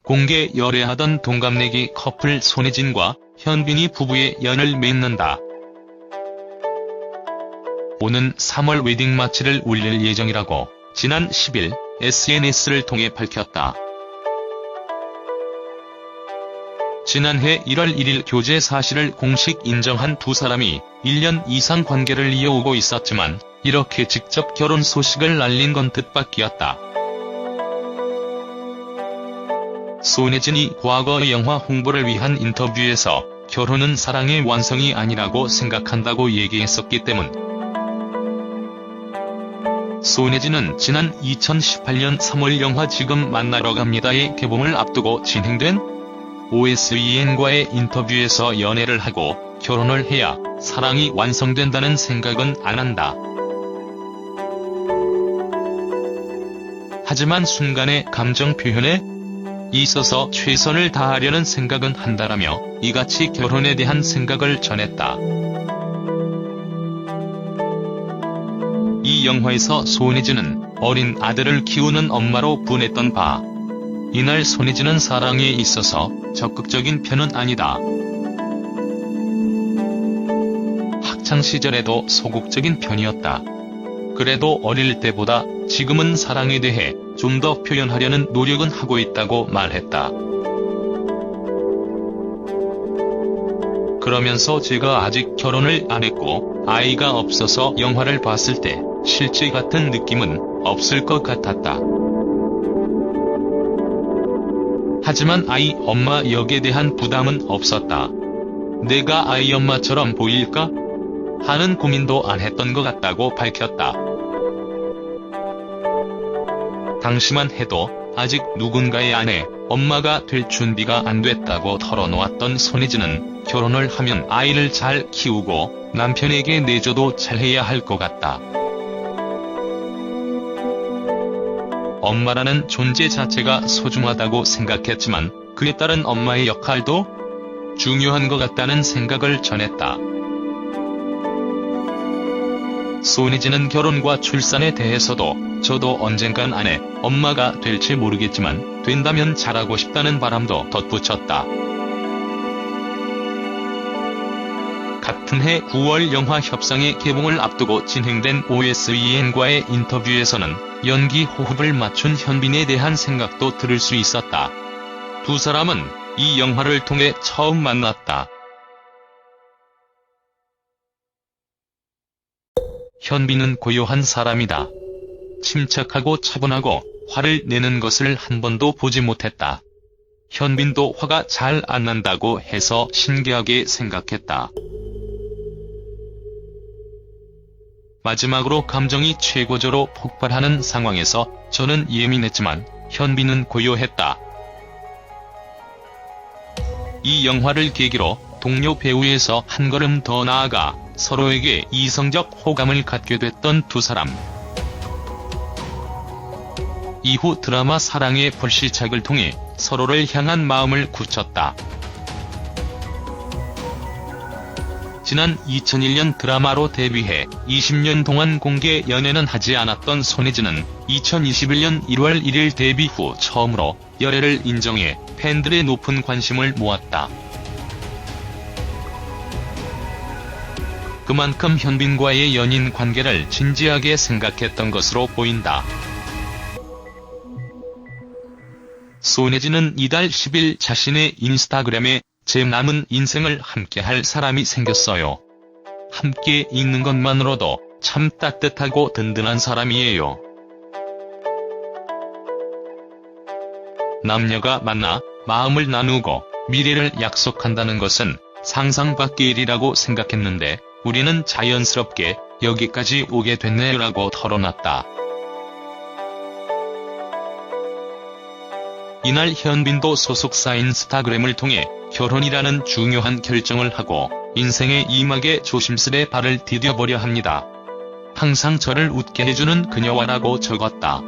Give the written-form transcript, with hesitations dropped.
공개 열애하던 동갑내기 커플 손예진과 현빈이 부부의 연을 맺는다. 오는 3월 웨딩 마치를 올릴 예정이라고 지난 10일 SNS를 통해 밝혔다. 지난해 1월 1일 교제 사실을 공식 인정한 두 사람이 1년 이상 관계를 이어오고 있었지만 이렇게 직접 결혼 소식을 알린 건 뜻밖이었다. 손예진이 과거 영화 홍보를 위한 인터뷰에서 결혼은 사랑의 완성이 아니라고 생각한다고 얘기했었기 때문. 손예진은 지난 2018년 3월 영화 지금 만나러 갑니다의 개봉을 앞두고 진행된 OSEN과의 인터뷰에서 연애를 하고 결혼을 해야 사랑이 완성된다는 생각은 안 한다. 하지만 순간의 감정 표현에 있어서 최선을 다하려는 생각은 한다라며 이같이 결혼에 대한 생각을 전했다. 이 영화에서 손예진은 어린 아들을 키우는 엄마로 분했던 바, 이날 손예진은 사랑에 있어서 적극적인 편은 아니다. 학창시절에도 소극적인 편이었다. 그래도 어릴 때보다 지금은 사랑에 대해 좀 더 표현하려는 노력은 하고 있다고 말했다. 그러면서 제가 아직 결혼을 안 했고 아이가 없어서 영화를 봤을 때 실제 같은 느낌은 없을 것 같았다. 하지만 아이 엄마 역에 대한 부담은 없었다. 내가 아이 엄마처럼 보일까? 하는 고민도 안 했던 것 같다고 밝혔다. 당시만 해도 아직 누군가의 아내, 엄마가 될 준비가 안 됐다고 털어놓았던 손예진은 결혼을 하면 아이를 잘 키우고 남편에게 내조도 잘해야 할 것 같다. 엄마라는 존재 자체가 소중하다고 생각했지만 그에 따른 엄마의 역할도 중요한 것 같다는 생각을 전했다. 손예진은 결혼과 출산에 대해서도 저도 언젠간 아내, 엄마가 될지 모르겠지만 된다면 잘하고 싶다는 바람도 덧붙였다. 같은 해 9월 영화 협상의 개봉을 앞두고 진행된 OSEN과의 인터뷰에서는 연기 호흡을 맞춘 현빈에 대한 생각도 들을 수 있었다. 두 사람은 이 영화를 통해 처음 만났다. 현빈은 고요한 사람이다. 침착하고 차분하고 화를 내는 것을 한 번도 보지 못했다. 현빈도 화가 잘 안 난다고 해서 신기하게 생각했다. 마지막으로 감정이 최고조로 폭발하는 상황에서 저는 예민했지만 현빈은 고요했다. 이 영화를 계기로 동료 배우에서 한 걸음 더 나아가 서로에게 이성적 호감을 갖게 됐던 두 사람. 이후 드라마 사랑의 불시착을 통해 서로를 향한 마음을 굳혔다. 지난 2001년 드라마로 데뷔해 20년 동안 공개 연애는 하지 않았던 손예진은 2021년 1월 1일 데뷔 후 처음으로 열애를 인정해 팬들의 높은 관심을 모았다. 그만큼 현빈과의 연인 관계를 진지하게 생각했던 것으로 보인다. 손예진은 이달 10일 자신의 인스타그램에 제 남은 인생을 함께할 사람이 생겼어요. 함께 있는 것만으로도 참 따뜻하고 든든한 사람이에요. 남녀가 만나 마음을 나누고 미래를 약속한다는 것은 상상 밖의 일이라고 생각했는데 우리는 자연스럽게 여기까지 오게 됐네요라고 털어놨다. 이날 현빈도 소속사 인스타그램을 통해 결혼이라는 중요한 결정을 하고 인생의 이막에 조심스레 발을 디뎌보려 합니다. 항상 저를 웃게 해주는 그녀와라고 적었다.